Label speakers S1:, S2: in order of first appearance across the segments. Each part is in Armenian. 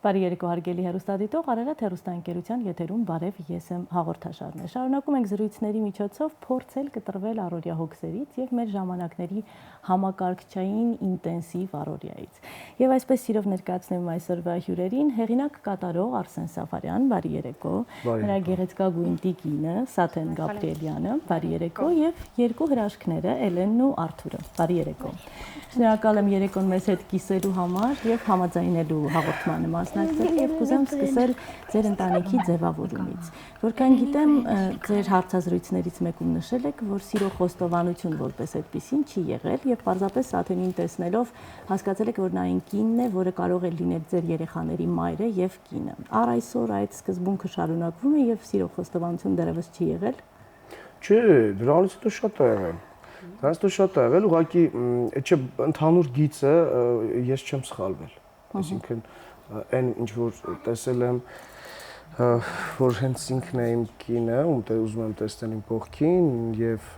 S1: Բարի երեկո հարգելի հեռուստադիտող, Արարատ հեռուստաընկերության եթերում բարև, ես եմ հաղորդաշարն է։ Շարունակում ենք զրույցների միջոցով փորձել կտրվել առօրյա հոգսերից եւ մեր ժամանակների համակարգչային ինտենսիվ առօրյայից։ Եվ այսպես սիրով ներկայացնում այսօրվա հյուրերին հեղինակ կատարող Արսեն Սաֆարյան, բարի երեկո, նրա գեղեցկագույն տիկինը Սաթեն Գաբրիելյանը, բարի երեկո եւ երկու հրաշքները Էլենն ու Արթուրը, բարի երեկո։ Շնորհակալ եմ երեկոն մեզ հետ կիսելու համար եւ համաձայնելու հաղորդմանը մասնակցելու եւ կուզեմ սկսել ձեր ընտանիքի ձևավորումից։ Որքան գիտեմ, ձեր հարցազրույցներից մեկում նշել եք, որ սիրո խոստովանություն որպես այդպեսին չի եղել եւ պարզապես Սաթենին տեսնելով հասկացել եք, որ նա այն կինն է, որը կարող է լինել ձեր երեխաների մայրը եւ կինը։ Առ այսօր այդ սկզբունքը շարունակվում է եւ սիրո խոստովանություն դեռևս չի եղել։
S2: Չէ, դրանից հետո շատ է եղել։ Դրանից հետո շատ է եղել, ուղղակի այդ չէ ընդհանուր գիծը ես չեմ սխալվել։ Այսինքն այն ինչ որ տեսել եմ, որ հենց ինքն է իմ կինը, ում ուզում եմ տեսնել իմ կողքին եւ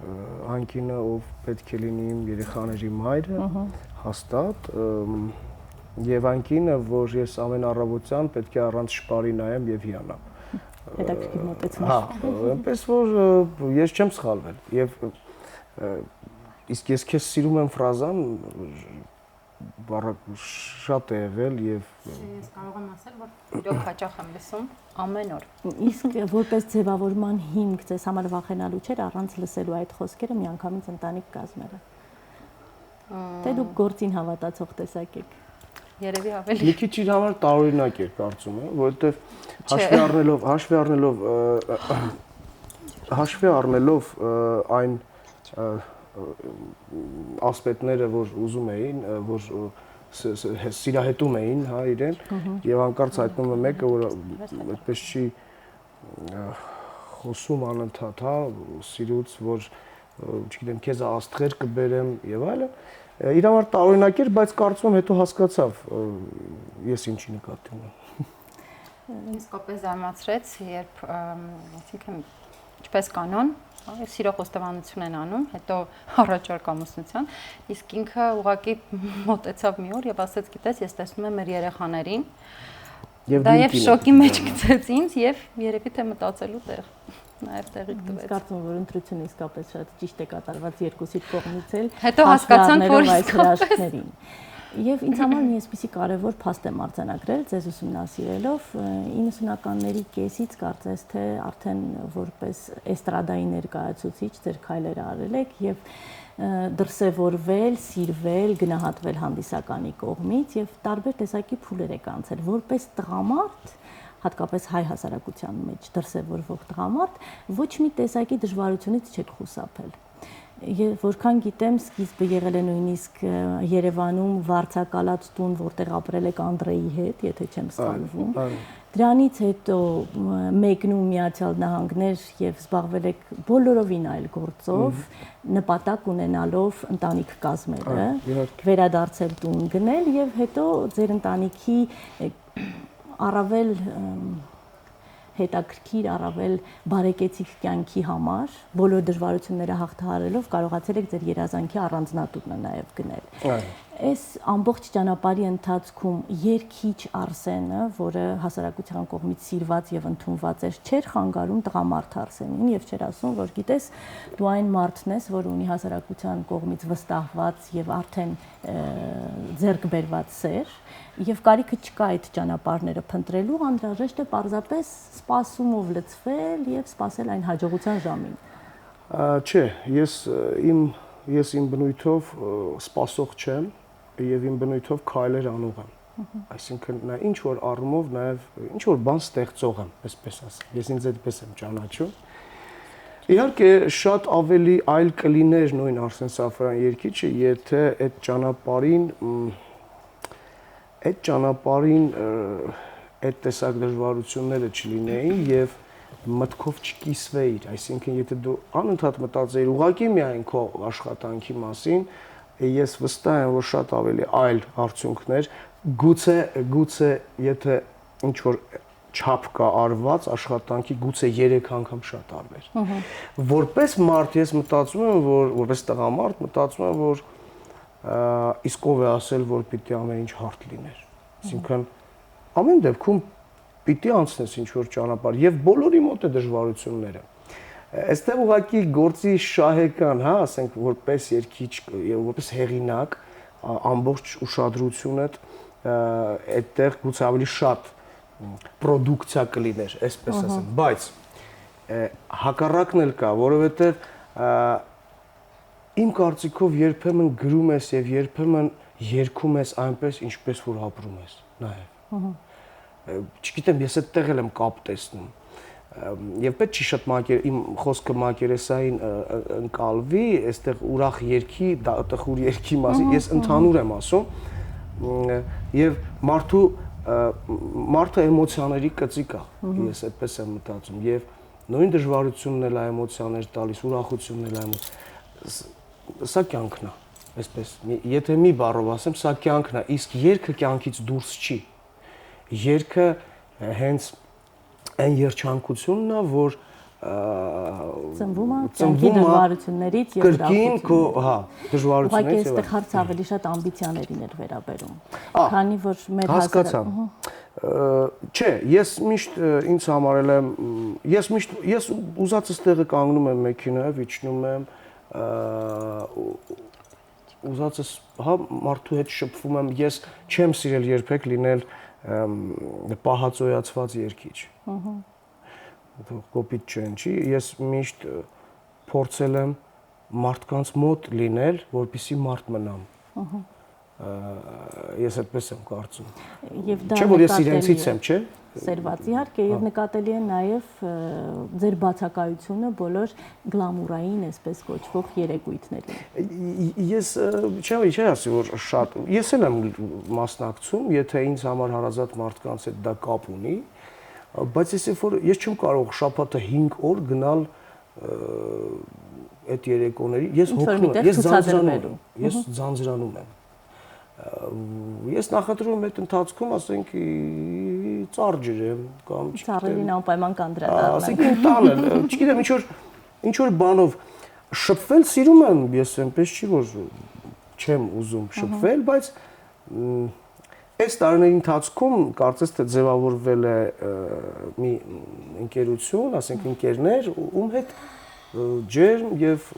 S2: այն կինը, ով պետք է լինի իմ երեխաների մայրը, հաստատ, եւ այն կինը, որ ես ամեն առավոտյան պետք է առանց շպարի նայեմ եւ հիանամ։
S1: Հետաքրքիր մոտեցում։
S2: Հա, այնպես որ ես չեմ սխալվել եւ իսկ ես քեզ սիրում եմ ֆրազան շատ է եղել եւ
S3: ես կարող եմ ասել, որ իրոք հաճախ եմ լսում ամեն օր։
S1: Իսկ որպես ձևավորման հիմք ձեզ համար վախենալու չէր առանց լսելու այդ խոսքերը միանգամից ընտանիք կազմելը։ Թե դուք գործին havատացող տեսակ եք։
S3: Երևի ավելի։
S2: Մի քիչ իր համար տարօրինակ էր կարծում եմ, որովհետեւ հաշվի առնելով այն ասպետները, որ ուզում էին, որ սիրահետում էին, հա, իրեն, եւ անկարծ հայտնում է մեկը, որ այդպես չի խոսում անընդհատ, հա, սիրուց, որ չգիտեմ, քեզ աստղեր կբերեմ եւ այլն, իր համար տարօրինակ էր, բայց կարծում եմ հետո հասկացավ ես ինչի նկատի ունեմ։
S3: Իսկապես զարմացրեց, երբ այսինքն ինչպես կանոն սիրո խոստովանություն են անում, հետո առաջարկ ամուսնության, իսկ ինքը ուղղակի մոտեցավ մի օր եւ ասաց, գիտես, ես տեսնում եմ մեր երեխաներին, դա եւ շոկի մեջ գցեց ինձ եւ երևի թե մտածելու տեղ, նաեւ տեղի տվեց։
S1: Կարծում եմ, որ ընտրությունը իսկապես շատ ճիշտ է կատարված երկուսիդ կողմից էլ։
S3: Հետո հասկացանք, որ
S1: իսկապես Եվ ինձ համար մի այսպիսի կարևոր փաստ եմ արձանագրել ձեզ ուսումնասիրելով 90-ականների կեսից կարծես թե արդեն որպես էստրադայի ներկայացուցիչ ձեր քայլերը արել եք եւ դրսևորվել, սիրվել, գնահատվել հանդիսականի կողմից եւ տարբեր տեսակի փուլեր եք անցել որպես տղամարդ հատկապես հայ հասարակության մեջ դրսևորվող տղամարդ ոչ մի տեսակի դժվարությունից չեք խուսափել Որքան գիտեմ, սկիզբը եղել է նույնիսկ Երևանում վարձակալած տուն, որտեղ ապրել եք Անդրեի հետ, եթե չեմ սխալվում։ Դրանից հետո մեկնում Միացյալ Նահանգներ եւ զբաղվել եք բոլորովին այլ գործով, նպատակ ունենալով ընտանիք կազմելը, վերադարձել տուն գնել եւ հետո ձեր ընտանիքի առավել հետաքրքիր առավել բարեկեցիկ կյանքի համար բոլոր դժվարությունները հաղթահարելով կարողացել եք ձեր երազանքի առանձնատունը նաև գնել։ Այս ամբողջ ճանապարհի ընթացքում երկիչ Արսենը, որը հասարակության կողմից սիրված եւ ընդունված էր, չէր խանգարում տղամարդ Արսենին եւ չէր ասում, որ գիտես, դու այն մարդն ես, որ ունի հասարակության կողմից վստահված եւ արդեն ձեռք բերված սեր եւ կարիքը չկա այդ ճանապարհները փնտրելու, անհրաժեշտ է պարզապես սպասումով լցվել եւ սպասել այն հաջողության ժամին։
S2: Չէ, ես իմ բնույթով սպասող չեմ եւ իմ բնույթով քայլեր անող եմ։ Այսինքն նա ինչ որ առումով նաեւ ինչ որ բան ստեղծող եմ, այսպես ասեմ։ Ես ինձ այդպես եմ ճանաչում։ Իհարկե շատ ավելի այլ կլիներ նույն Արսեն Սաֆարյան երգիչը, եթե այդ ճանապարհին այդ տեսակ դժվարությունները չլինեին եւ մտքով չկիսվեիր, այսինքն եթե դու անընդհատ մտածեիր ուղղակի միայն քո աշխատանքի մասին, ես վստահ եմ, որ շատ ավելի այլ արդյունքներ, գուցե եթե ինչ որ չափ կա արված աշխատանքի, գուցե 3 անգամ շատ արվեր։ Որպես մարդ ես մտածում եմ, որ որպես տղամարդ մտածում եմ, որ իսկ ով է ասել, որ պիտի ամեն ինչ հարթ լիներ։ Այսինքն ամեն դեպքում պիտի անցնես ինչ որ ճանապարհ եւ բոլորի մոտ է դժվարությունները։ Այստեղ ուղղակի գործի շահեկան, հա, ասենք որպես երգիչ եւ որպես հեղինակ ամբողջ ուշադրությունդ այդտեղ գուցե ավելի շատ պրոդուկցիա կլիներ, այսպես ասեմ, բայց հակառակն էլ կա, որովհետեւ իմ կարծիքով երբեմն գրում ես եւ երբեմն երգում ես այնպես, ինչպես որ ապրում ես, նաեւ։ Չգիտեմ, ես այդտեղ եմ կապ տեսնում։ Եվ պետք չի շատ իմ խոսքը մակերեսային ընկալվի, այստեղ ուրախ երգի, տխուր երգի մասին, ես ընդհանուր եմ ասում, եւ մարդը էմոցիաների կծիկ է, ես այդպես եմ մտածում, եւ նույն դժվարությունն էլ է էմոցիաներ տալիս, ուրախությունն էլ է, սա կյանքն է, այսպես, եթե մի բառով ասեմ, սա կյանքն է, իսկ երգը կյանքից դուրս չի, երգը հենց այն երջանկությունն է, որ
S1: ծնվում է կյանքի դժվարություններից եւ
S2: կրկին քո, հա, դժվարություններից եւ
S1: այստեղ հարցը ավելի շատ ամբիցիաներին էր վերաբերում։ Քանի որ մեր
S2: հասկացա։ Չէ, ես միշտ ինձ համարել եմ, ես ուզածս տեղը կանգնում եմ մեքենայով, իջնում եմ, ուզածս, հա, մարդու հետ շփվում եմ, ես չեմ սիրել երբեք լինել պահածոյացված երգիչ։ Կոպիտ չեն, չի, ես միշտ փորձել եմ մարդկանց մոտ լինել, որպեսզի մարդ մնամ։ Ես այդպես եմ կարծում։
S1: Եվ դա
S2: չէ, որ ես իրենցից եմ, չէ։
S1: Սերված իհարկե եւ նկատելի է նաեւ ձեր բացակայությունը բոլոր գլամուրային, այսպես կոչվող երեկույթներին։
S2: Ես չէ, ասի որ շատ, ես էլ եմ մասնակցում, եթե ինձ համար հարազատ մարդկանց հետ դա կապ ունի, բայց ես չեմ կարող շաբաթը 5 օր գնալ այդ երեկոների, ես հոգնում եմ, ես ձանձրանում եմ։ Ես նախադրում եմ այդ ընթացքում, ասենք, ծառ ջրեմ կամ
S1: ծառերին անպայման կանդրադառնալ։
S2: Ասենք տանել, չգիտեմ, ինչ որ բանով շփվել սիրում եմ, ես այնպես չի որ չեմ ուզում շփվել, բայց այս տարիների ընթացքում կարծես թե ձևավորվել է մի ընկերություն, ասենք ընկերներ, ում հետ ջերմ եւ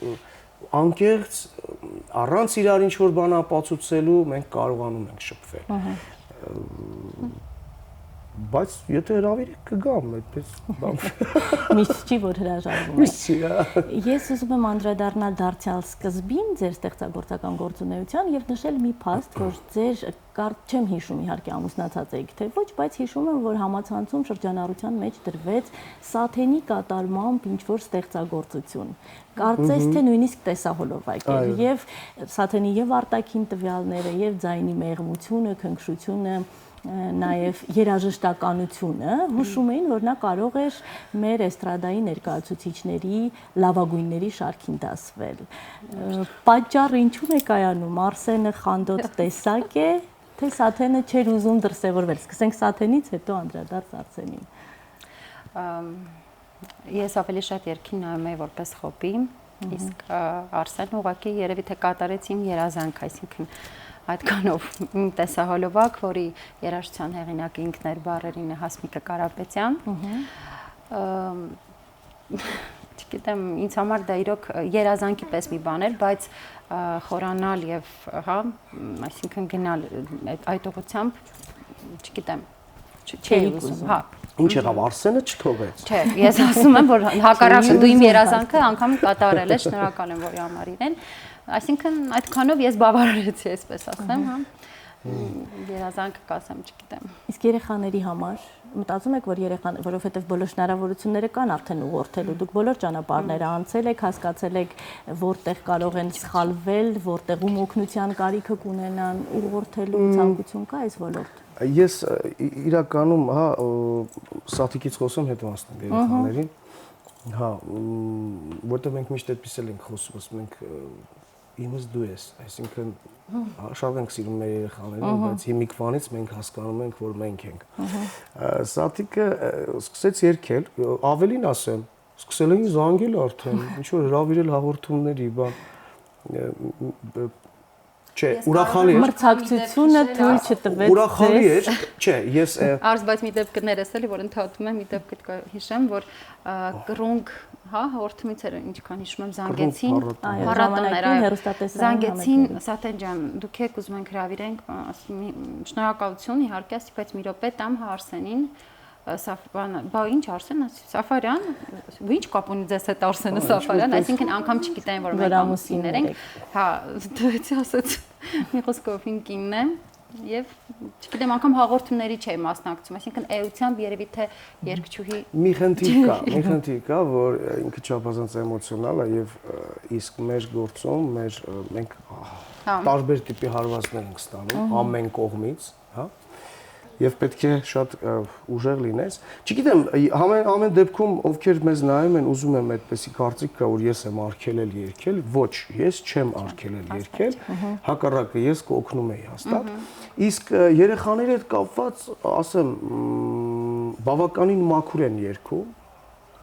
S2: անկեղծ առանց իրար ինչ-որ բան ապացուցելու մենք կարողանում ենք շփվել։ Բայց եթե հրավիրեք կգամ, այդպես բան։
S1: Միշտ չի որ հրաժարվում եք։
S2: Միշտ չի, հա։
S1: Ես ուզում եմ անդրադառնալ դարձյալ սկզբին ձեր ստեղծագործական գործունեության եւ նշել մի փաստ, որ ձեր չեմ հիշում իհարկե ամուսնացած եք թե ոչ, բայց հիշում եմ, որ համացանցում շրջանառության մեջ դրվեց Սաթենի կատարմամբ ինչ որ ստեղծագործություն։ Կարծես թե նույնիսկ տեսահոլովակ էր եւ Սաթենի եւ արտաքին տվյալները եւ ձայնի մեղմությունը, քնքշությունը նաև երաժշտականությունը հուշում էին, որ նա կարող էր մեր էստրադայի ներկայացուցիչների լավագույնների շարքին դասվել։ Պատճառը ինչու՞ն է կայանում, Արսենը խանդոտ տեսակ է, թե Սաթենը չէր ուզում դրսևորվել։ Սկսենք Սաթենից, հետո անդրադարձ Արսենին։
S3: Ես ավելի շատ երգին նայում եի որպես հոբբի, իսկ Արսենը ուղղակի երևի թե կատարեց իմ երազանք, այսինքն այդքանով տեսահոլովակ, որի երաժշտության հեղինակը ինքն էր բառերին Հասմիկը Կարապետյան։ Չգիտեմ, ինձ համար դա իրոք երազանքի պես մի բան էր, բայց խորանալ եւ, հա, այսինքն գնալ այդ ուղղությամբ, չգիտեմ, չէի ուզում, հա։
S2: Ինչ եղավ, Արսենը չթողեց։
S3: Չէ, ես ասում եմ, որ հակառակը դու իմ երազանքը անգամ կատարել ես, շնորհակալ եմ, որ համար իրեն։ Այսինքն այդքանով ես բավարարեցի, այսպես ասեմ, հա։ Երազանքը կասեմ, չգիտեմ։
S1: Իսկ երեխաների համար մտածում եք, որ որովհետև բոլոր հնարավորությունները կան արդեն ուղղորդելու, դուք բոլոր ճանապարհները անցել եք, հասկացել եք, որտեղ կարող են սխալվել, որտեղում օգնության կարիքը կունենան, ուղղորդելու ցանկություն կա այս ոլորտ։
S2: Ես իրականում, հա, Սաթիկից խոսում հետ մասնեմ երեխաներին, հա, որտեղ մենք միշտ այդպես ենք խոսում, ասում ենք իմս դու ես, այսինքն շատ ենք սիրում մեր երեխաներին, բայց հիմիկվանից մենք հասկանում ենք, որ մենք ենք։ Սաթիկը սկսեց երգել, ավելին ասեմ, սկսել էին զանգել արդեն, ինչ որ հրավիրել հաղորդումների, բան Չէ, ուրախալի էր։
S1: Մրցակցությունը թույլ չտվեց։
S2: Ուրախալի էր, չէ, ես
S3: Արս բայց մի դեպք կներես էլի, որ ընդհատում եմ, մի դեպք կհիշեմ, որ կռունգ, հա, հորթումից էր, ինչքան հիշում եմ, զանգեցին, փառատոներ, զանգեցին, Սաթեն ջան, դուք եք ուզում ենք հրավիրենք, շնորհակալություն, իհարկե, բայց մի րոպե տամ Արսենին, բա ինչ Արսեն, Սաֆարյան, ինչ կապ ունի ձեզ հետ Արսենը Սաֆարյան, այսինքն անգամ չգիտեն, որ մենք ամուսիններ ենք, հա, դրեցի ասաց, մի խոսքով ինքինն է, եւ չգիտեմ, անգամ հաղորդումների չէի մասնակցում, այսինքն էությամբ երևի թե երգչուհի
S2: մի խնդիր կա, որ ինքը չափազանց էմոցիոնալ է եւ իսկ մեր գործում մենք տարբեր տիպի հարվածներ ենք ստանում ամեն կողմից, հա Եվ պետք է շատ ուժեղ լինես։ Չգիտեմ, ամեն դեպքում ովքեր մեզ նայում են, ուզում եմ այդպեսի կարծիք կա, որ ես եմ արգելել երգել, ոչ, ես չեմ արգելել երգել, հակառակը ես կօգնում եի հաստատ։ Իսկ երեխաների հետ կապված, ասեմ, բավականին մաքուր են երգում։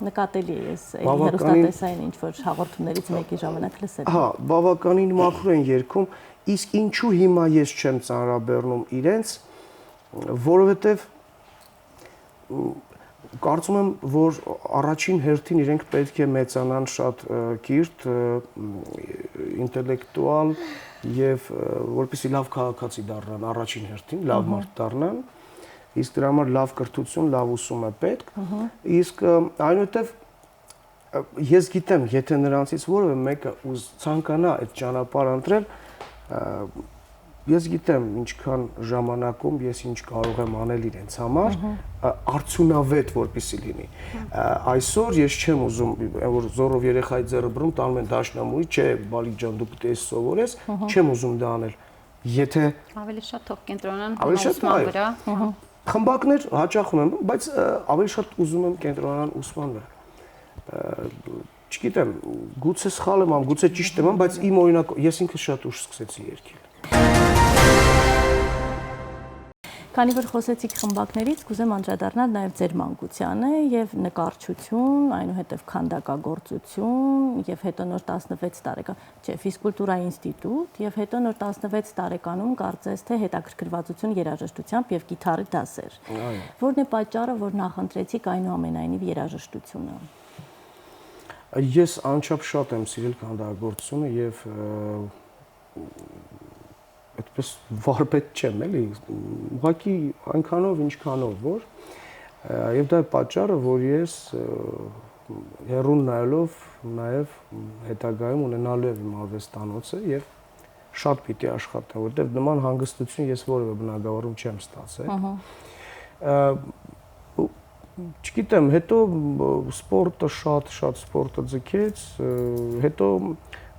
S1: Նկատելի է ես հեռուստատեսային ինչ-որ հաղորդումներից մեկի ժամանակ լսել։
S2: Հա, բավականին մաքուր են երգում, իսկ ինչու հիմա ես չեմ ծանրաբեռնում իրենց որովհետև կարծում եմ, որ առաջին հերթին իրենք պետք է մեծանան շատ կիրթ, ինտելեկտուալ եւ որպեսզի լավ քաղաքացի դառնան առաջին հերթին, լավ մարդ դառնան, իսկ դրա համար լավ կրթություն, լավ ուսում է պետք, իսկ այնուհետև ես գիտեմ, եթե նրանցից որևէ մեկը ցանկանա այդ ճանապարհը ընտրել, Ես գիտեմ ինչքան ժամանակում ես ինչ կարող եմ անել իրենց համար, արդյունավետ որպեսզի լինի։ Այսօր ես չեմ ուզում, որ զորով երեխայի ձեռը բռնում տանում են դաշնամուրի, չէ, բալիկ ջան, դու պետք է սովորես, չեմ ուզում դա անել։ Եթե
S3: ավելի շատ թող կենտրոնան ուսման վրա,
S2: խմբակներ հաճախ ունեմ, բայց ավելի շատ ուզում եմ կենտրոնան ուսման վրա։ Չգիտեմ, գուցե սխալ եմ, գուցե ճիշտ եմ, բայց իմ օրինակ ես ինքս շատ ուշ սկսեցի երգել։
S1: Քանի որ խոսեցիք խմբակներից, կուզեմ անդրադառնալ նաև ձեր մանկությանը եւ նկարչություն, այնուհետեւ քանդակագործություն եւ հետո նոր 16 տարեկան, չէ, ֆիզկուլտուրայի ինստիտուտ եւ հետո նոր 16 տարեկանում կարծես թե հետաքրքրվածություն երաժշտությամբ եւ գիտարի դասեր։ Որն է պատճառը, որ նախընտրեցիք այնուամենայնիվ երաժշտությունը։
S2: Ես անչափ շատ եմ սիրել քանդակագործությունը եւ այդպես վարպետ չեմ, էլի, ուղղակի այնքանով ինչքանով որ եւ դա է պատճառը, որ ես հեռուն նայելով նաեւ հետագայում ունենալու եմ իմ արվեստանոցը եւ շատ պիտի աշխատեմ, որովհետեւ նման հանգստություն ես որևէ բնակավարում չեմ ստացել։ Չգիտեմ, հետո սպորտը շատ սպորտը ձգեց, հետո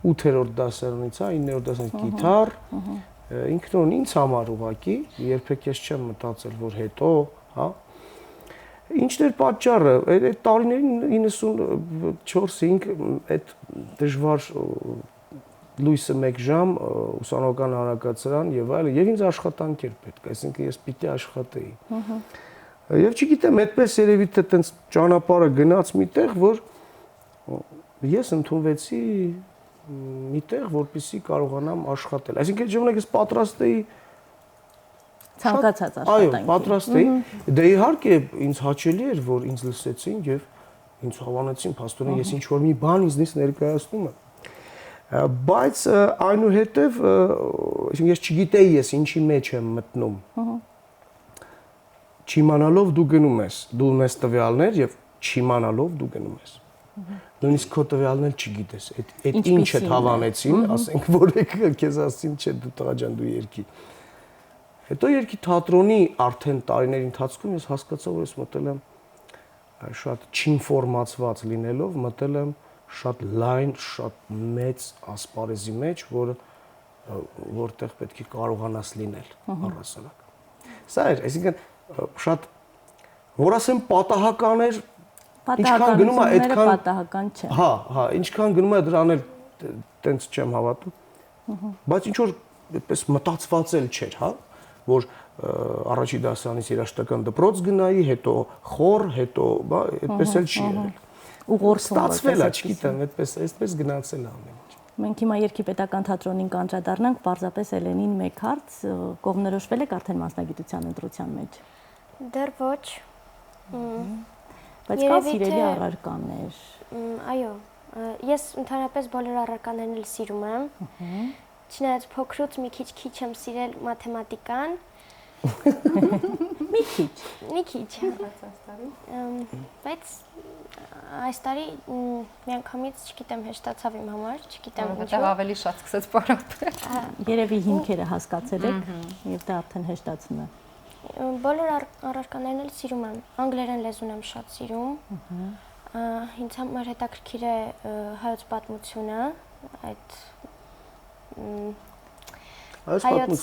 S2: 8-րդ դասարանից, 9-րդ դասարանից գիտար, ինքնուրույն ինձ համար ուղղակի, երբեք ես չեմ մտածել, որ հետո, հա։ Ինչն էր պատճառը, այդ տարիներին 94-5 այդ դժվար լույսը 1 ժամ ուսանողական հանրակացարան եւ այլն, եւ ինձ աշխատանք էր պետք, այսինքն ես պիտի աշխատեի։ Եվ չգիտեմ, այդպես երևի թե տենց ճանապարհը գնաց միտեղ, որ ես ընդունվեցի միտեղ, որպեսզի կարողանամ աշխատել։ Այսինքն ժամանակ ես պատրաստ էի
S1: ցանկացած աշխատանքի։
S2: Այո, պատրաստ էի։ Դե իհարկե ինձ հաճելի էր, որ ինձ լսեցին եւ ինձ հավանեցին, փաստորեն ես ինչ որ մի բան ինձնից ներկայացնում եմ։ Բայց այնուհետև, այսինքն ես չգիտեի ես ինչի մեջ եմ մտնում։ Չիմանալով դու գնում ես, դու ունես տվյալներ եւ չիմանալով դու գնում ես։ Նույնիսկ քո տվյալն էլ չգիտես, այդ ինչ է հավանեցին, ասենք որ քեզ ասին, չէ, դու տղա ջան, դու երգի։ Հետո երգի թատրոնի արդեն տարիների ընթացքում ես հասկացա, որ ես մտել եմ շատ չինֆորմացված լինելով, մտել եմ շատ լայն, շատ մեծ ասպարեզի մեջ, որտեղ պետք է կարողանաս լինել առհասարակ։ Սա էր, այսինքն շատ որ ասեմ պատահական էր, ինչքան գնում է այդքան
S1: պատահական չէ։
S2: Հա, ինչքան գնում է դրան էլ տենց չեմ հավատում։ Բայց ինչ որ այդպես մտածված էլ չէր, հա, որ առաջի դասարանից երաժշտական դպրոց գնայի, հետո խոր, հետո, այդպես էլ չի եղել։
S1: Ուղղորդում
S2: ստացվել է, չգիտեմ, այդպես գնացել է ամեն ինչ։
S1: Մենք հիմա Երգի պետական թատրոնին կանդրադառնանք, պարզապես Էլենին մեկ հարց, կողմնորոշվել եք արդեն մասնագիտության ընտրության մեջ։
S4: Դեռ ոչ։
S1: Բայց կան սիրելի առարկաներ։
S4: Այո, ես ընդհանրապես բոլոր առարկաներն էլ սիրում եմ։ Չնայած փոքրուց մի քիչ եմ սիրել մաթեմատիկան։ Մի քիչ։ Բայց այս տարի միանգամից, չգիտեմ, հեշտացավ իմ համար, չգիտեմ
S3: ինչու։ Ավելի շատ սկսեց պարապել։
S1: Երևի հիմքերը հասկացել եք եւ դա արդեն հեշտացնում է։
S4: Բոլոր առարկաներն էլ սիրում եմ։ Անգլերեն լեզուն եմ շատ սիրում։ Ինձ համար հետաքրքիր է հայոց պատմությունը, այդ
S2: հայոց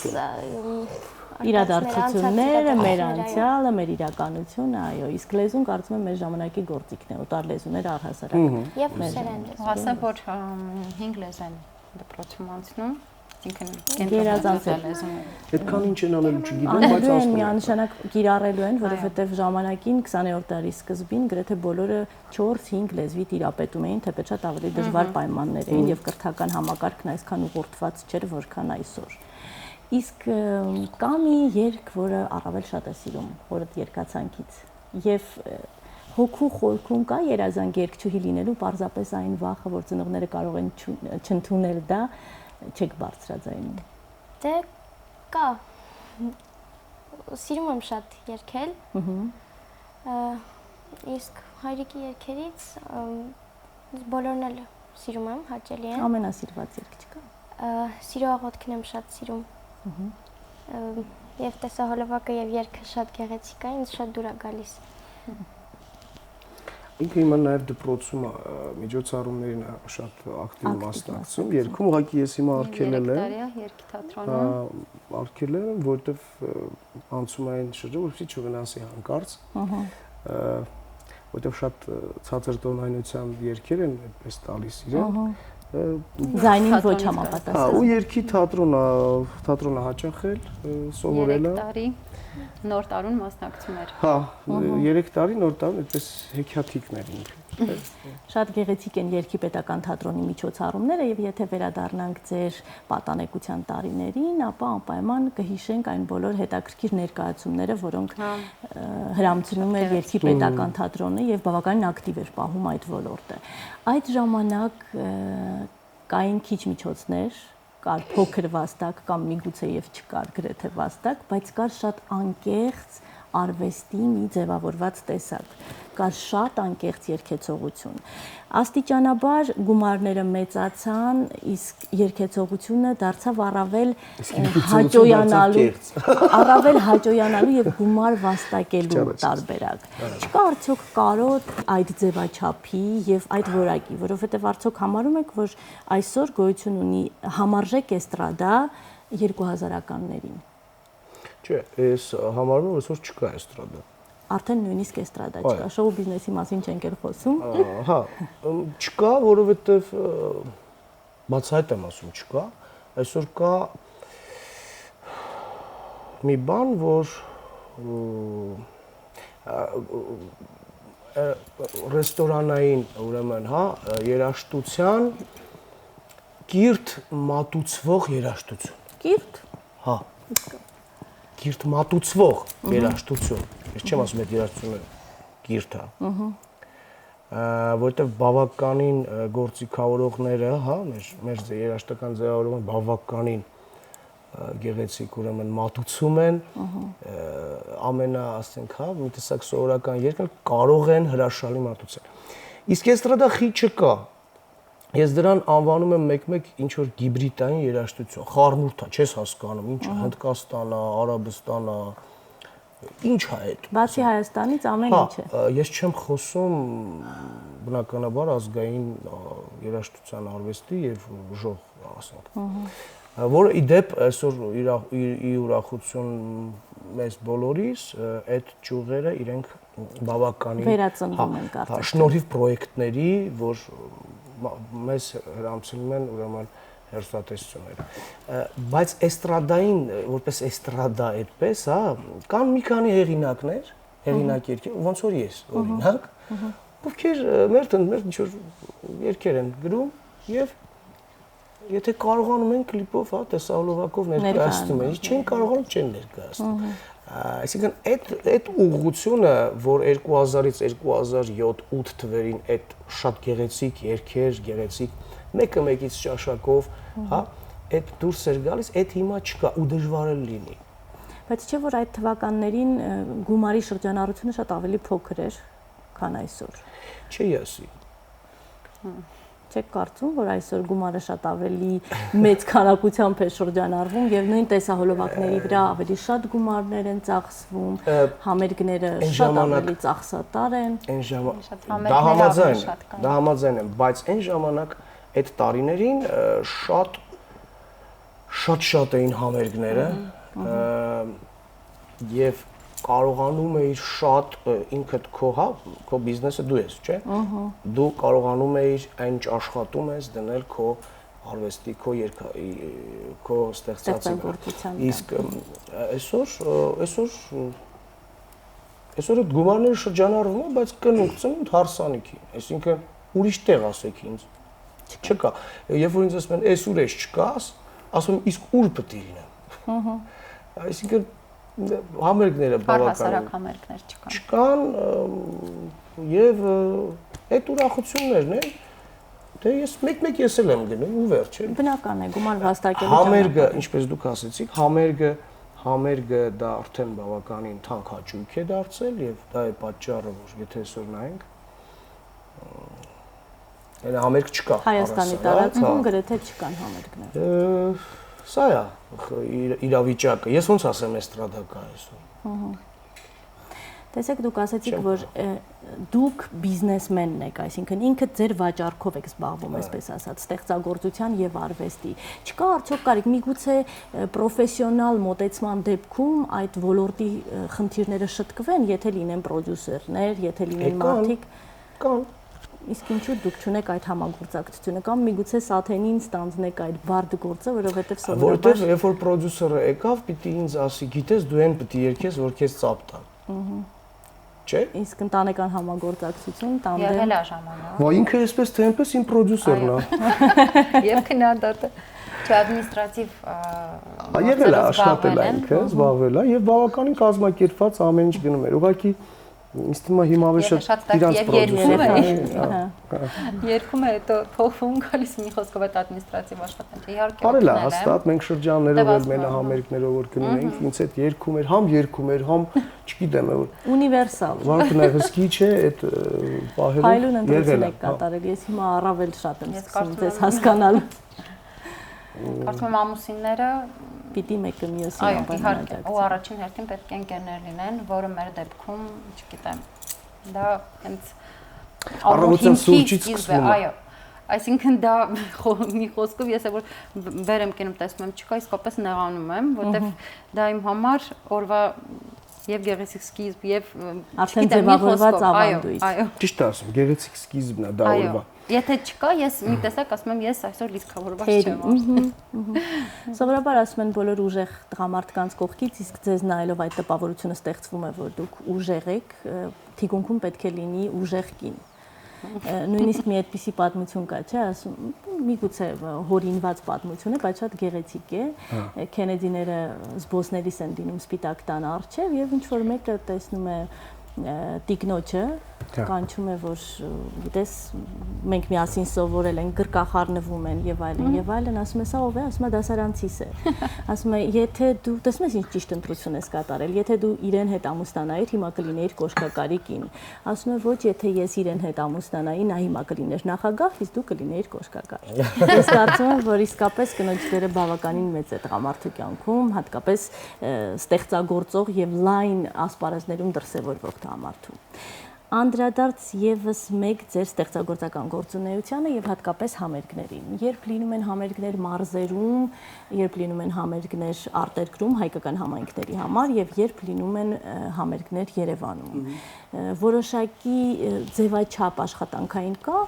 S1: իրադարձությունները, մեր անցյալը, մեր իրականությունը, այո, իսկ լեզուն կարծում եմ մեր ժամանակի գործիքն է, օտար լեզուները առհասարակ։
S4: Եվ ռուսերեն լեզու։
S3: Ասեմ, որ 5 լեզուն դպրոցում անցնում, այսինքն
S1: գերազանցել
S3: լեզուները։
S2: Այդքան ինչ են անելու չգիտեմ, բայց
S1: Անելու են
S2: ասում
S1: միանշանակ կիրառելու են, որովհետև ժամանակին 20-րդ դարի սկզբին գրեթե բոլորը 4-5 լեզվի տիրապետում էին, թեպետ շատ ավելի դժվար պայմաններ էին եւ կրթական համակարգն այսքան ուղղորդված չէր, որքան այսօր։ Իսկ կա մի երգ, որը առավել շատ է սիրում հորդ երգացանկից եւ հոգու խորքում կա երազանք երգչուհի լինելու պարզապես այն վախը, որ ծնողները կարող են չընդունել դա, չեք բարձրաձայնում։
S4: Դե կա։ Սիրում եմ շատ երգել։ Իսկ հայրիկի երգերից բոլորն էլ սիրում եմ, հաճելի են։
S1: Ամենասիրված երգ չկա։
S4: Սիրո աղոթքն եմ շատ սիրում։ Եվ տեսահոլովակը եւ երգը շատ գեղեցիկ է, ինձ շատ դուր է գալիս։
S2: Ինքը հիմա նաև դպրոցում միջոցառումներին շատ ակտիվ մասնակցում, երգում ուղղակի ես հիմա արգելել եմ։
S3: Երգի թատրոնում
S2: Արգելել եմ, որովհետև անցումային շրջան, որպեսզի չվնասի հանկարծ։ Որովհետև շատ ցածր տոնայնության երգեր են այդպես տալիս իրեն։
S1: Ձայնին ոչ համապատասխան։
S2: Հա, ու երգի թատրոնը հաճախել, սովորել է։
S3: 3 տարի նոր տարուն մասնակցում էր։
S2: Հա, 3 տարի նոր տարում այդպես հեքիաթիկներ ինքը։
S1: Շատ գեղեցիկ են Երգի պետական թատրոնի միջոցառումները եւ եթե վերադառնանք ձեր պատանեկության տարիներին, ապա անպայման կհիշենք այն բոլոր հետաքրքիր ներկայացումները, որոնք հրամցնում էր Երգի պետական թատրոնը եւ բավականին ակտիվ էր պահում այդ ոլորտը։ Այդ ժամանակ կային քիչ միջոցներ, կար փոքր վաստակ կամ միգուցե եւ չկար գրեթե վաստակ, բայց կար շատ անկեղծ արվեստի մի ձևավորված տեսակ, կար շատ անկեղծ երգեցողություն։ Աստիճանաբար գումարները մեծացան, իսկ երգեցողությունը դարձավ առավել հաճոյանալու եւ գումար վաստակելու տարբերակ։ Չկա արդյոք կարոտ այդ ձևաչափի եւ այդ որակի, որովհետեւ արդյոք համարում եք, որ այսօր գոյություն ունի համարժեք էստրադա 2000-ականներին։
S2: Չէ, ես համարում եմ, որ չկա էստրադա։
S1: Արդեն նույնիսկ էստրադա չկա, շոու բիզնեսի մասին չենք էլ խոսում։
S2: Հա, չկա, որովհետև բացահայտ եմ ասում, չկա։ Այսօր կա մի բան, որ ռեստորանային, ուրեմն, հա, երաժշտության կիրթ մատուցվող երաժշտություն։
S1: Կիրթ։
S2: Հա։ Կիրթ մատուցվող երաժշտություն։ Ես չեմ ասում այդ երաժշտությունը կիրթ է։ Որտեղ բավականին գործիքավորողները, հա, մեր երաժշտական ձևավորումը բավականին գեղեցիկ ուրեմն մատուցում են, ասենք, հա, մի տեսակ սովորական երգը կարող են հրաշալի մատուցել։ Իսկ էստրադա խիչը կա։ Ես դրան անվանում եմ մեկ-մեկ ինչ որ հիբրիդային երաժշտություն, խառնուրդ է, չես հասկանում, ինչ է, Հնդկաստանն է, Արաբստանն է, ինչ է այդ։
S1: Բացի Հայաստանից ամեն ինչ է։
S2: Հա, ես չեմ խոսում բնականաբար ազգային երաժշտության արվեստի եւ ժող, ասենք։ Որը ի դեպ այսօր իր ուրախություն մեզ բոլորիս այդ ճյուղերը իրենք բավականին
S1: վերածնվում են կարծես։
S2: Հա, շնորհիվ պրոյեկտների, որ մեզ հրամցնում են ուրեմն հերոստատեսությունները։ Բայց էստրադային, որպես էստրադա այդպես, հա, կան մի քանի հեղինակներ, հեղինակ երգեր, ոնց որ ես, օրինակ, ովքեր մեր ինչ որ երգեր են գրում եւ Եթե կարողանում են կլիպով, հա, տեսահոլովակով ներկայացնում են, չեն կարողանում չեն ներկայացնում։ Այսինքն այդ ուղղությունը, որ 2000-ից 2007-8 թվերին այդ շատ գեղեցիկ երգեր, գեղեցիկ մեկը մեկից ճաշակով, հա, այդ դուրս էր գալիս, այդ հիմա չկա ու դժվար է լինի։
S1: Բայց չէ՞ որ այդ թվականներին գումարի շրջանառությունը շատ ավելի փոքր էր, քան այսօր։
S2: Չի ասի։
S1: Չեք կարծում, որ այսօր գումարը շատ ավելի մեծ քանակությամբ է շրջանառվում եւ նույն տեսահոլովակների վրա ավելի շատ գումարներ են ծախսվում, համերգները շատ ավելի ծախսատար են։
S2: Դա համաձայն եմ, բայց այն ժամանակ այդ տարիներին շատ էին համերգները եւ կարողանում էիր շատ ինքդ քո բիզնեսը դու ես, չէ՞։ Դու կարողանում էիր այն աշխատում ես դնել քո արվեստի, քո ստեղծագործության։ Իսկ այսօր այդ գումարները շրջանառվում են, բայց կնուկ ծնունդ հարսանիքի, այսինքն ուրիշ տեղ ասեք ինձ։ Չկա։ Երբ որ ինձ ասում են, «Էս ուր ես չկաս», ասում եմ, «Իսկ ուր պետք է լինեմ»։ Այսինքն համերգները
S3: բավականին համերգներ
S2: չկան եւ այդ ուրախություններն են դե ես մեկ-մեկ ես էլ եմ գնում ու վերջ է
S1: բնական է գումար վաստակելու
S2: համերգը ինչպես դուք ասեցիք համերգը դա արդեն բավականին թանկ հաճույք է դարձել եւ դա է պատճառը որ եթե այսօր նայենք այլ համերգ չկա
S1: Հայաստանի տարածքում գրեթե չկան համերգներ
S2: Սա է իրավիճակը։ Ես ոնց ասեմ էստրադակա այսօր։
S1: Տեսեք դուք ասացիք, որ դուք բիզնեսմենն եք, այսինքն ինքը ձեր վաճառքով եք զբաղվում, այսպես ասած, ստեղծագործության եւ արվեստի։ Չկա արդյոք կարիք միգուցե պրոֆեսիոնալ մոտեցման դեպքում այդ ոլորտի խնդիրները շտկվեն, եթե լինեն պրոդյուսերներ, եթե լինեն մարդիկ։
S2: Կան
S1: Իսկ ինչու դուք չունեք այդ համագործակցությունը կամ միգուցե Սաթենին ստանձնեք այդ բարդ գործը, որովհետև սովորաբար
S2: Որովհետև երբ որ պրոդյուսերը եկավ, պիտի ինձ ասի, գիտես դու այն պիտի երգես, որ քեզ ծափ տա։ Չէ՞։
S1: Իսկ ընտանեկան համագործակցություն տանդեմ։
S3: Եղել է ժամանակ։
S2: Հա ինքը էսպես թե այնպես իմ պրոդյուսերն է։
S3: Եվ քննադատը administrativ
S2: եղել է աշխատել է ինքը, զբաղվել է եւ բավականին կազմակերպված ամեն ինչ գնում էր։ Ուղղակի ինձ թվում է հիմա ավելի շատ իրանց պրոդյուսերն
S3: երկում է հետո փոխվում գալիս մի խոսքով այդ administrativ աշխատանքը իհարկե
S2: արել է հաստատ մենք շրջաններով էլ մենահամերգներով որ գնում էինք ինձ հետ երգում էր համ չգիտեմ որ
S1: ունիվերսալ
S2: Վարդն է հսկի չէ այդ պահերով
S1: Հայլուն ընտրություն եք կատարել ես հիմա առավել շատ եմ սկսում ձեզ հասկանալ
S3: Կարծում եմ ամուսինները
S1: պիտի մեկը մյուսին
S3: իհարկե ու առաջին հերթին պետք է ընկերներ լինեն, որը մեր դեպքում, չգիտեմ, դա հենց
S2: առավոտյան սուրճից սկսվում է։
S3: Այո։ Այսինքն դա մի խոսքով ես որ վեր եմ կենում տեսնում եմ չկա, իսկապես նեղանում եմ, որտեվ դա իմ համար օրվա եւ գեղեցիկ սկիզբ եւ
S1: արդեն ձևավորված ավանդույթ։
S3: Այո։
S2: Ճիշտ ասում, գեղեցիկ սկիզբն է դա օրվա։
S3: Եթե չկա, ես մի տեսակ ասում եմ, ես այսօր լիցքավորված չեմ։
S1: Սովորաբար ասում են բոլոր ուժեղ տղամարդկանց կողքից, իսկ ձեզ նայելով այդ տպավորությունը ստեղծվում է, որ դուք ուժեղ եք, թիկունքում պետք է լինի ուժեղ կին։ Նույնիսկ մի այդպիսի պատմություն կա, չէ, ասում, միգուցե հորինված պատմություն է, բայց շատ գեղեցիկ է։ Քենեդիները զբոսնելիս են դինում սպիտակ տան առջև եւ ինչ որ մեկը տեսնում է տիկնոջը կանչում է որ գիտես մենք միասին սովորել ենք գրկախառնվում են եւ այլն ասում է սա ով է ասում է դասարանցիս է ասում է եթե դու տեսնում ես ինչ ճիշտ ընտրություն ես կատարել եթե դու իրեն հետ ամուսնանայիր հիմա կլինեիր կոշկակարի կին ասում է ոչ եթե ես իրեն հետ ամուսնանայի նա հիմա կլիներ նախագահ իսկ դու կլինեիր կոշկակար ես կարծում եմ որ իսկապես կնոջ դերը բավականին մեծ է տղամարդու կյանքում հատկապես ստեղծագործող եւ լայն ասպարեզներում դրսեւորվող տղամարդու Անդրադարձ եւս մեկ ձեր ստեղծագործական գործունեությանը եւ հատկապես համերգներին։ Երբ լինում են համերգներ մարզերում, երբ լինում են համերգներ արտերկրում հայկական համայնքների համար եւ երբ լինում են համերգներ Երևանում։ Որոշակի ձևաչափ աշխատանքային կա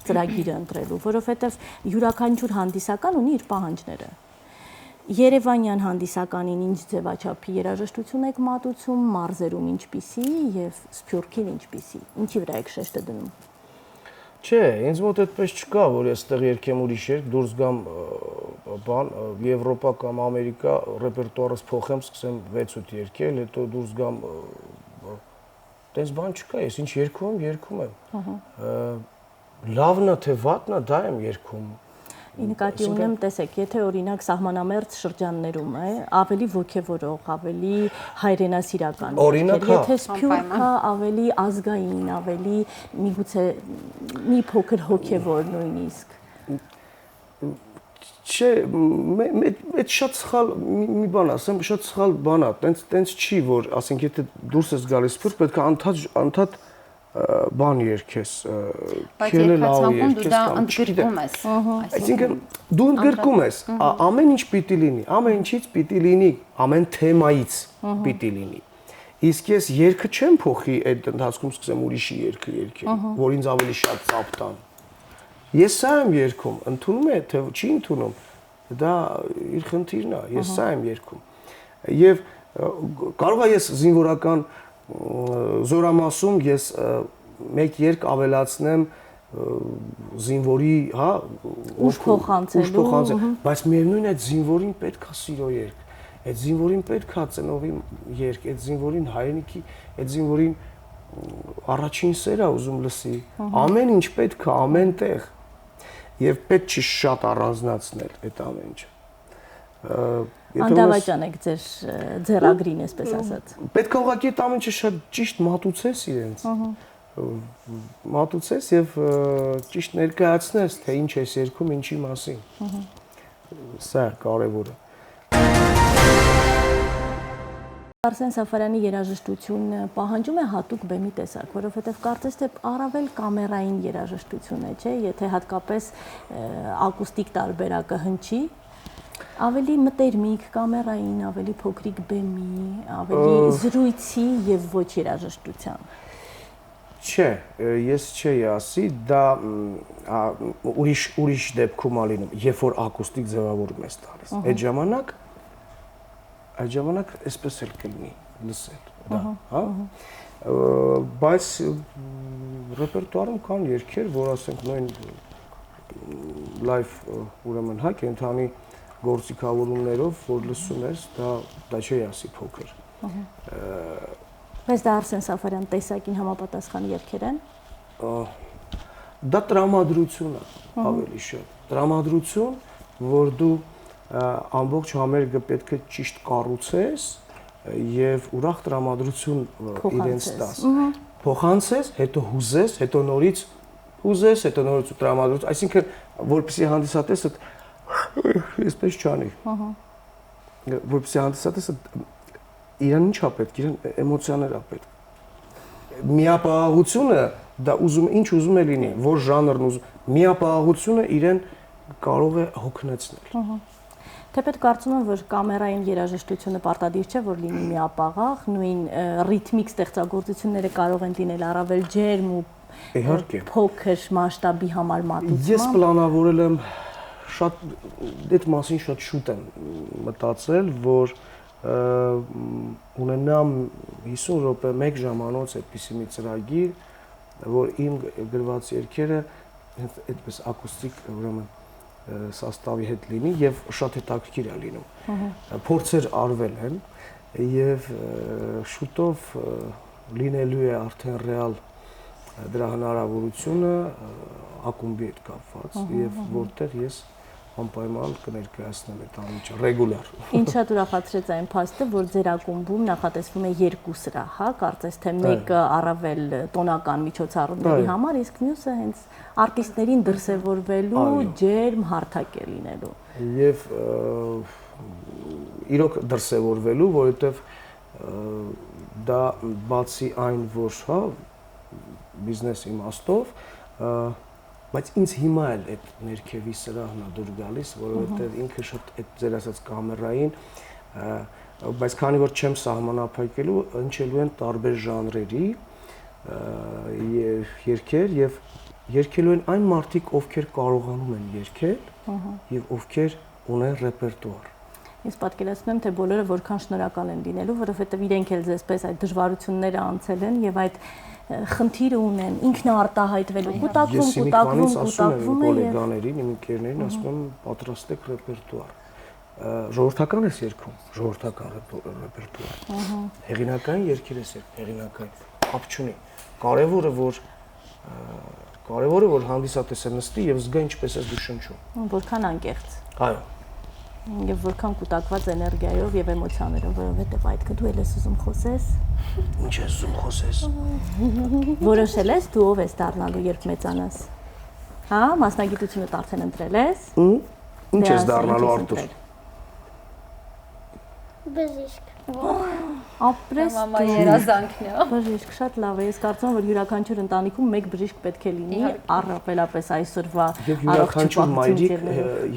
S1: ծրագիրը ընտրելու, որովհետեւ յուրաքանչյուր հանդիսական ունի իր պահանջները։ Երևանյան հանդիսականին ինչ ձևաչափի երաժշտություն եք մատուցում, մարզերում ինչպիսի եւ Սփյուռքին ինչպիսի։ Ինչի վրա եք շեշտը դնում։
S2: Չէ, ինձ մոտ այդպես չկա, որ այստեղ երգեմ ուրիշ երգ, դուրս գամ բան Եվրոպա կամ Ամերիկա ռեպերտուարս փոխեմ, սկսեմ 6-8 երգել, հետո դուրս գամ տես բան չկա, ես ինչ երգում եմ։ Լավն է թե վատն է, դա եմ երգում։
S1: Նկատի ունեմ, տեսեք, եթե օրինակ սահմանամերձ շրջաններում է, ավելի ոգևորող, ավելի հայրենասիրական, եթե սփյուռք է, ավելի ազգային, ավելի միգուցե մի փոքր հոգևոր նույնիսկ։
S2: Չէ, այդ շատ սխալ մի բան ասեմ, շատ սխալ բան է, տենց չի, որ ասենք եթե դուրս ես գալիս սփյուռք, պետք է անդադ բան երգես, քելը լավ երգես,
S3: ընդգրկում ես։
S2: Այսինքն դու ընդգրկում ես, ամեն ինչ պիտի լինի, ամեն ինչից պիտի լինի, ամեն թեմայից պիտի լինի։ Իսկ ես երգը չեմ փոխի այդ ընթացքում սկսեմ ուրիշի երգը երգել, որ ինձ ավելի շատ ծափ տան։ Ես սա եմ երգում, ընդունում է, թե չի ընդունում, դա իր խնդիրն է, ես սա եմ երգում։ Եվ կարող է ես զինվորական զորամասում ես մեկ երկ ավելացնեմ զինվորի, հա,
S1: ուժ փոխանցել,
S2: բայց միևնույն այդ զինվորին պետք է սիրո երկ, այդ զինվորին պետք է ծնողի երկ, այդ զինվորին հայրենիքի, այդ զինվորին առաջին սեր է ուզում լսի, ամեն ինչ պետք է, ամեն տեղ, եւ պետք չի շատ առանձնացնել այդ ամեն ինչը։
S1: Անդավաճան եք ձեր ձեռագրին, այսպես ասած։
S2: Պետք է ուղղակի այդ ամեն ինչը շատ ճիշտ մատուցես իրենց։ Մատուցես եւ ճիշտ ներկայացնես, թե ինչ ես երգում, ինչի մասին։ Սա կարևորը։
S1: Արսեն Սաֆարյանի երաժշտությունը պահանջում է հատուկ բեմի տեսակ, որովհետև կարծես թե առավել կամերային երաժշտություն է, չէ՞, եթե հատկապես ակուստիկ տարբերակը հնչի, ավելի մտերմիկ, կամերային, ավելի փոքրիկ բեմի, ավելի զրույցի եւ ոչ երաժշտության։
S2: Չէ, ես չէի ասի, դա ուրիշ դեպքում է լինում, երբ որ ակուստիկ ձևավորում ես տալիս։ Այդ ժամանակ այսպես էլ կլինի լսել, դա, հա։ Բայց ռեպերտուարում կան երգեր, որ ասենք նույն լայվ ուրեմն հա կենթանի գործիքավորումներով, որ լսում ես, դա չի ասի փոքր։
S1: Բայց դա Արսեն Սաֆարյան տեսակին համապատասխան երգեր են։
S2: Դա տրամադրություն է, ավելի շատ։ Տրամադրություն, որ դու ամբողջ համերգը պետք է ճիշտ կառուցես եւ ուրախ տրամադրություն իրենց տաս։ Փոխանցես, հետո հուզես, հետո նորից հուզես, հետո նորից տրամադրություն, այսինքն որպեսզի հանդիսատեսը այսպես չանի։ Որպեսզի հանդիսատեսը իրան ինչ է պետք, իրան էմոցիաներ է պետք։ Միապաղաղությունը դա ինչ ուզում է լինի, որ ժանրն ուզում, միապաղաղությունը իրեն կարող է հոգնեցնել։
S1: Թեպետ կարծում եմ, որ կամերային երաժշտությունը պարտադիր չէ, որ լինի միապաղաղ, նույն ռիթմիկ ստեղծագործությունները կարող են լինել առավել ջերմ ու փոքր մասշտաբի համար մատուցման։
S2: Ես պլանավորել եմ շատ այդ մասին շատ շուտ եմ մտածել, որ ունենամ 50 րոպե 1 ժամանոց այդպիսի մի ծրագիր, որ իմ գրված երգերը այդպես ակուստիկ ուրեմն սաստավի հետ լինի եւ շատ հետաքրքիր է լինում։ Փորձեր արվել են եւ շուտով լինելու է արդեն ռեալ դրա հնարավորությունը ակումբի հետ կապված եւ որտեղ ես անպայման կներկայացնեմ այդ ամիջը ռեգուլար։
S1: Ինչ շատ ուրախացրեց այն փաստը, որ ձեր ակումբում նախատեսվում է 2 սրահ, հա, կարծես թե մեկը առավել տոնական միջոցառումների համար, իսկ մյուսը հենց արտիստներին դրսևորվելու ջերմ հարթակ է լինելու։
S2: Եվ իրոք դրսևորվելու, որովհետև դա բացի այն, որ հա բիզնես իմաստով, բայց ինձ հիմա էլ այդ ներքևի սրահն է դուր գալիս, որովհետև ինքը շատ այդ ձեր ասած կամերային, բայց քանի որ չեմ սահմանափակելու, հնչելու են տարբեր ժանրերի երգեր եւ երգելու են այն մարդիկ, ովքեր կարողանում են երգել եւ ովքեր ունեն ռեպերտուար։
S1: Ես պատկերացնում եմ, թե բոլորը որքան շնորհակալ են լինելու, որովհետև իրենք էլ ձեզպես այդ դժվարությունները անցել են եւ այդ խնդիրը ունեն, ինքնաարտահայտվելու, կուտակվում
S2: է գոլեգաներին, իմ ընկերներին, ասում եմ, պատրաստեք ռեպերտուար։ Ժողովրդական ես երգում, ժողովրդական ռեպերտուար։ Հեղինակային երգեր ես երգում, հեղինակային, կապ չունի։ Կարևորը որ հանդիսատեսը նստի եւ զգա ինչպես ես դու շնչում։
S1: Որքան անկեղծ։
S2: Այո։
S1: Եվ որքան կուտակված էներգիայով եւ էմոցիաներով, որովհետեւ այդ դու էլ ես ուզում խոսես։
S2: Ինչ ես ուզում խոսես։
S1: Որոշել ես դու ով ես դառնալու, երբ մեծանաս։ Հա, մասնագիտությունը արդեն ընտրել ես։
S2: Ինչ ես դառնալու, Արտուր։
S4: Բժիշկ։
S1: Ապրես
S3: մամա երազանքն է։
S1: Բժիշկ, շատ լավ է։ Ես կարծում եմ, որ յուրաքանչյուր ընտանիքում մեկ բժիշկ պետք է լինի, առավելապես այսօրվա
S2: յուրաքանչյուր մայրիկ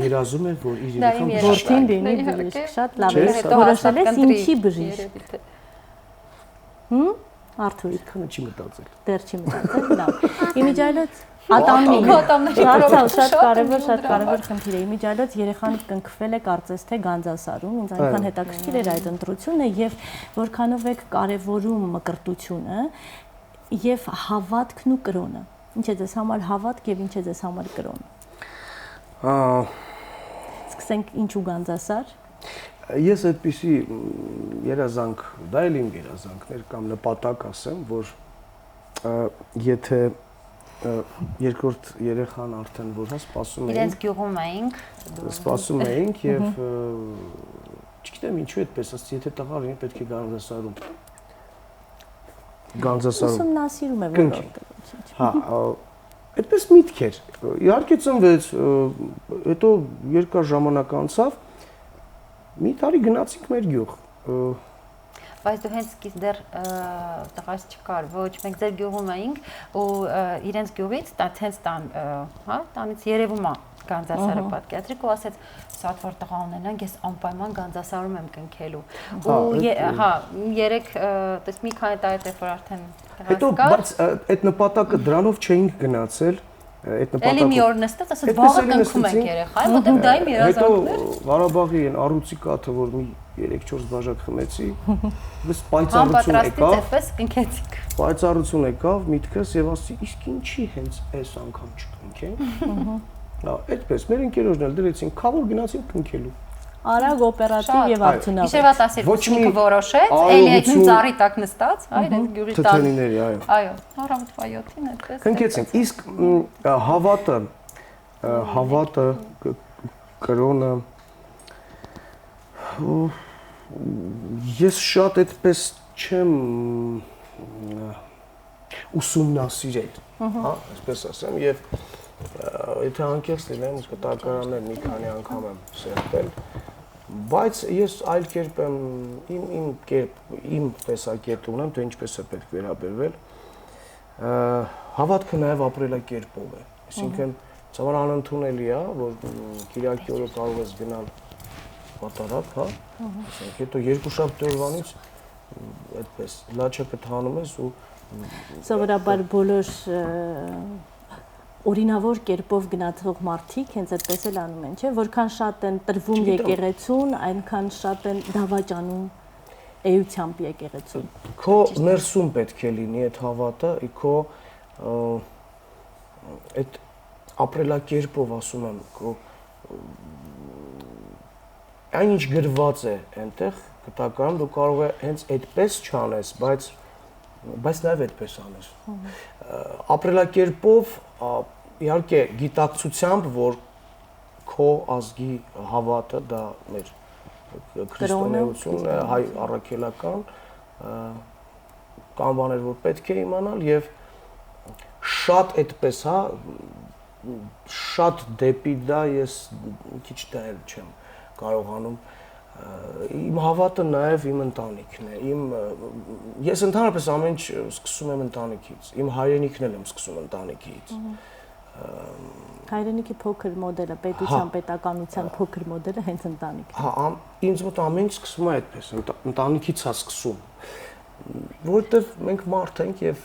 S2: երազում է, որ իր
S1: որդին լինի բժիշկ, շատ լավ է։ Որոշել ես ինչի բժիշկ։ Արթուր,
S2: քանը չի մտածել։
S1: Դեռ չի մտածել, լավ։ Իմիջիայլոց շատ կարևոր խնդիր է։ Իմիջիայլոց երեխան կնքվել է կարծես թե Գանձասարում, ինձ այնքան հետաքրքիր էր այդ ընտրությունը եւ որքանով եք կարևորում մկրտությունը եւ հավատքն ու կրոնը։ Ինչ է ձեզ համար հավատք եւ ինչ է ձեզ համար կրոն։ Սկսենք ինչու Գանձասար։
S2: Ես այդպիսի երազանք, դա էլ իմ երազանքներ կամ նպատակ ասեմ, որ եթե երկրորդ երեխան արդեն որ հա սպասում էինք։
S3: Իրենց գյուղում էինք։
S2: Սպասում էինք եւ չգիտեմ ինչու այդպես, ասած եթե տղա լինի պետք է Գանձասարում։
S1: Ուսումնասիրում է որտեղ։
S2: Հա, այդպես միտք էր։ Իհարկե ծնվեց, հետո երկար ժամանակ անցավ։ Մի տարի գնացինք մեր գյուղ։
S3: Բայց դու հենց սկիզբ դեռ տղաս չկար, ոչ, մենք ձեր գյուղում էինք ու իրենց գյուղից հենց տանից երևում է Գանձասարը պատկերացրիք ու ասեց սա որ տղա ունենանք, ես անպայման Գանձասարում եմ կնքելու։ Ու հա, երեք, տես մի քանի տարի որ արդեն
S2: հետո բայց այդ նպատակը դրանով չէինք գնացել։
S3: Էլի մի օր նստած, ասած վաղը կնքում ենք երեխային, որտեղ դա իմ երազանքն էր։
S2: Հետո Ղարաբաղի այն առուծի կաթը, որ մի 3-4 բաժակ խմեցի, պես պայծառություն եկավ։
S3: Այդպես կնքեցիք։
S2: Պայծառություն եկավ միտքս եւ ասի, իսկ ինչի հենց այս անգամ չկնքենք։ Հա, այդպես մեր ընկերոջն էլ դրեցին, քավոր գնացինք կնքելու։
S1: Արագ օպերատիվ եւ արդյունավետ։
S3: Գիշերվա 12-ը որոշեց, էլի այդ նույն ծառի տակ նստած, այրենց գյուղի տակ։
S2: Թթենիների, այո։
S3: Այո, առավոտվա 7-ին այդպես։
S2: Կնքեցինք, իսկ հավատը կրոնը ես շատ այդպես չեմ ուսումնասիրել, հա, այսպես ասեմ, եւ եթե անկեղծ լինեմ, կտակարաններ մի քանի անգամ եմ սերտել, բայց ես այլ կերպ եմ իմ տեսակետ ունեմ, թե ինչպես է պետք վերաբերվել։ Հավատքը նաև ապրելակերպով է, այսինքն ցավոք անընդունելի է, որ Կիրակի օրը կարող ես գնալ պատարակ, հա, ասենք, հետո երկուշաբթի օրվանից այդպես լաչը կթանում ես ու
S1: սովորաբար բոլոր օրինավոր կերպով գնացող մարդիկ հենց այդպես էլ անում են, չէ՞, որքան շատ են տրվում եկեղեցուն, այնքան շատ են դավաճանում էությամբ եկեղեցուն։
S2: Քո ներսում պետք է լինի այդ հավատը, քո այդ ապրելակերպով ասում եմ, քո այնինչ գրված է այնտեղ կտակարան դու կարող է հենց այդպես չանես, բայց նաև այդպես անես։ Ապրելակերպով իհարկե գիտակցությամբ, որ քո ազգի հավատը դա մեր քրիստոնեությունն է, հայ առաքելական կան բաներ, որ պետք է իմանալ եւ շատ այդպես, հա, շատ դեպի դա ես քիչ դայել չեմ կարողանում իմ հավատը նաև իմ ընտանիքն է, ես ընդհանրապես ամեն ինչ սկսում եմ ընտանիքից, իմ հայրենիքն եմ սկսում ընտանիքից։
S1: Հայրենիքի փոքր մոդելը, պետության, պետականության փոքր մոդելը հենց ընտանիքն է։
S2: Հա, ինձ մոտ ամեն ինչ սկսում է այդպես, ընտանիքից է սկսում, որովհետև մենք մարդ ենք եւ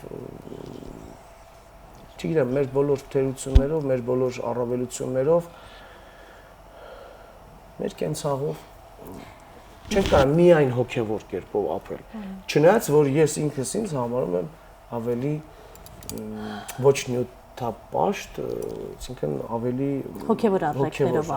S2: չգիտեմ, մեր բոլոր թերություններով, մեր բոլոր առավելություններով, մեր կենցաղով չենք կարող միայն հոգևոր կերպով ապրել։ Չնայած որ ես ինքս ինձ համարում եմ ավելի ոչ նյութապաշտ, այսինքն ավելի
S1: հոգևոր արժեքներով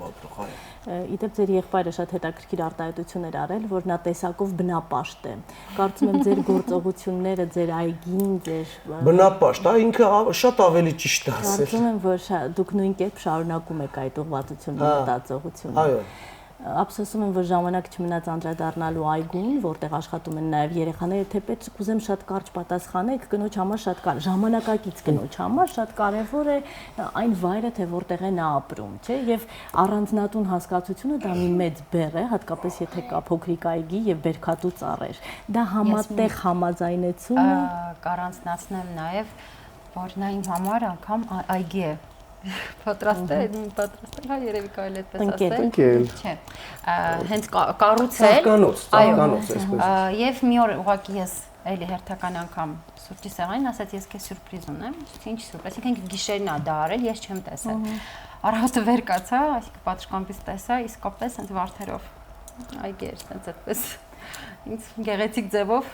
S2: ապրող, այո։
S1: Իդեպ ձեր եղբայրը շատ հետաքրքիր արտահայտություններ արել, որ նա տեսակով բնապաշտ է։ Կարծում եմ ձեր գործողությունները, ձեր այգին, ձեր
S2: բնապաշտ, ինքը շատ ավելի ճիշտ է ասել։
S1: Կարծում եմ, որ դուք նույն կերպ շարունակում եք այդ ուղղվածությունը, մտածողությունը։
S2: Այո։
S1: Ափսոսում եմ, որ ժամանակ չմնաց անդրադառնալու այգուն, որտեղ աշխատում են նաև երեխաները, թեպետ կուզեմ շատ կարճ պատասխանեք, կնոջ համար շատ ժամանակակից կնոջ համար շատ կարևոր է այն վայրը, թե որտեղ է նա ապրում, չէ՞, եւ առանձնատուն հասկացությունը դա մի մեծ բեռ է, հատկապես եթե կա փոքրիկ այգի եւ բերքատու ծառեր։ Դա համատեղ համաձայնեցումը
S3: կառանձնացնեմ նաև, որ նա իմ համար անգամ այգի է։ Պատրաստ է, հա երևի կարելի է այդպես ասել։ Չէ։ Հենց կառուցել,
S2: ծաղկանոց, այսպես։
S3: Եվ մի օր ուղղակի ես էլի հերթական անգամ սուրճի սեղանին ասաց ես քեզ սյուրպրիզ ունեմ, ինչ սյուրպրիզ, այսինքն գիշերն է դա արել, ես չեմ տեսել։ Առավոտը վեր կացա, այսինքն պատշգամբից տեսա, իսկապես հենց վարդերով այգի էր, հենց այդպես ինձ գեղեցիկ ձևով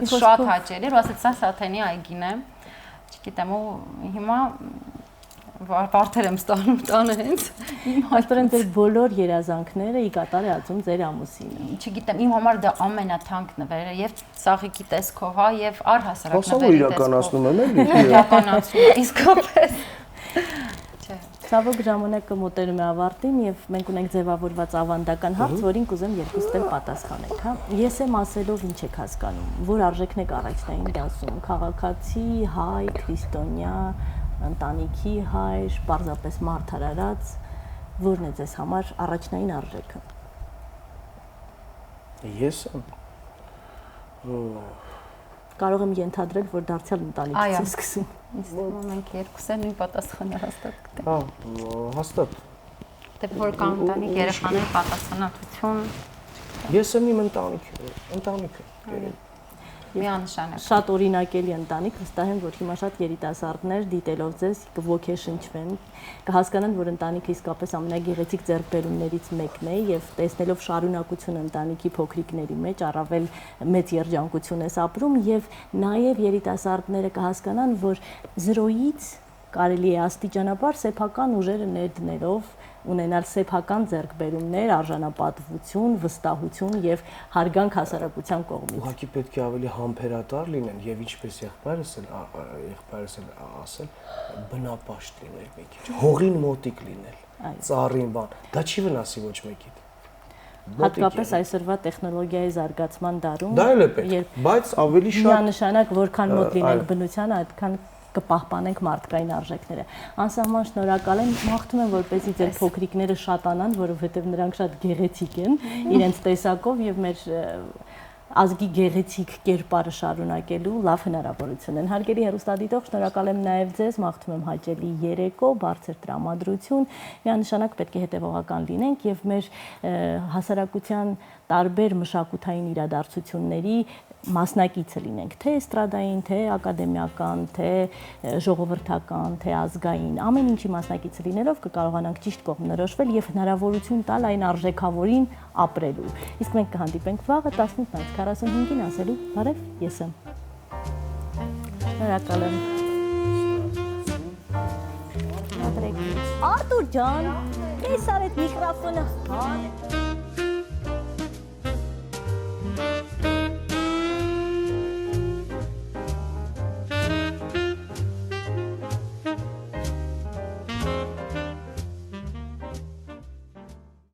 S3: շատ հաճելի էր, ու ասաց սա Սաթենի այգին է։ Չգիտեմ, ու հիմա վարդեր եմ ստանում տանը հենց։
S1: Այսօր ձեր բոլոր երազանքները ի կատար է ածում ձեր ամուսինը։
S3: Չգիտեմ, իմ համար դա ամենաթանկ նվերը եւ սաղիկի տեսքով, հա, եւ առհասարակ
S2: նվերի տեսքով։ Իրականացնում եմ էլի։
S3: Իրականացում իսկապես։ Չէ։
S1: Ցավոք ժամանակը մոտենում է ավարտին եւ մենք ունենք ձևավորված ավանդական հարց, որին կուզեմ երկուստ էլ պատասխանեք, հա։ Ես եմ ասելով ինչ եք հասկանում, որ արժեքն եք առաջնային դասում, քաղաքացի, հայ, քրիստոնյա, ընտանիքի հայր, պարզապես մարդ արարած, որն է ձեզ համար առաջնային արժեքը։
S2: Ես
S1: կարող եմ ենթադրել, որ դարձյալ ընտանիքից է սկսում։
S3: Ինձ թվում է մենք երկուսը նույն պատասխանը հաստատ կտենք։
S2: Հա, հաստատ։
S3: Դե որ կան ընտանիք, երեխաների պատասխանատվություն։
S2: Ես եմ իմ ընտանիքը։
S3: Միանշանակ։
S1: Շատ օրինակելի ընտանիք, վստահ եմ, որ հիմա շատ երիտասարդներ դիտելով ձեզ կոգեշնչվեն, կհասկանան, որ ընտանիքը իսկապես ամենագեղեցիկ ձեռքբերումներից մեկն է եւ տեսնելով շարունակություն ընտանիքի փոքրիկների մեջ, առավել մեծ երջանկություն ես ապրում եւ նաեւ երիտասարդները կհասկանան, որ 0-ից կարելի է աստիճանաբար սեփական ուժերը ներդներով ունենալ սեփական ձեռքբերումներ, արժանապատվություն, վստահություն եւ հարգանք հասարակության կողմից։
S2: Ուղղակի պետք է ավելի համբերատար լինեն եւ ինչպես եղբայրս էլ ասել, բնապաշտ լինել մի քիչ, հողին մոտիկ լինել, ծառին բան։ Դա չի վնասի ոչ մեկին։
S1: Հատկապես այսօրվա տեխնոլոգիայի զարգացման դարում,
S2: դա էլ է պետք, բայց ավելի շատ
S1: միանշանակ որքան մոտ լինենք բնությանը, այդքան կպահպանենք մարդկային արժեքները։ Անսահման շնորհակալ եմ, մաղթում եմ, որպեսզի ձեր փոքրիկները շատանան, որովհետև նրանք շատ գեղեցիկ են իրենց տեսակով եւ մեր ազգի գեղեցիկ կերպարը շարունակելու լավ հնարավորություն են։ Հարգելի հեռուստադիտող, շնորհակալ եմ նաև ձեզ, մաղթում եմ հաճելի երեկո, բարձր տրամադրություն, միանշանակ պետք է հետևողական լինենք եւ մեր հասարակության տարբեր մշակութային իրադարձությունների մասնակիցը լինենք, թե էստրադային, թե ակադեմիական, թե ժողովրդական, թե ազգային, ամեն ինչի մասնակիցը լինելով կկարողանանք ճիշտ կողմնորոշվել եւ հնարավորություն տալ այն արժեքավորին ապրելու։ Իսկ մենք կհանդիպենք վաղը 18:45-ին ասելու բարև, ես եմ։ Շնորհակալ եմ։ Արտուր ջան, կես արեք միկրոֆոնը, հա։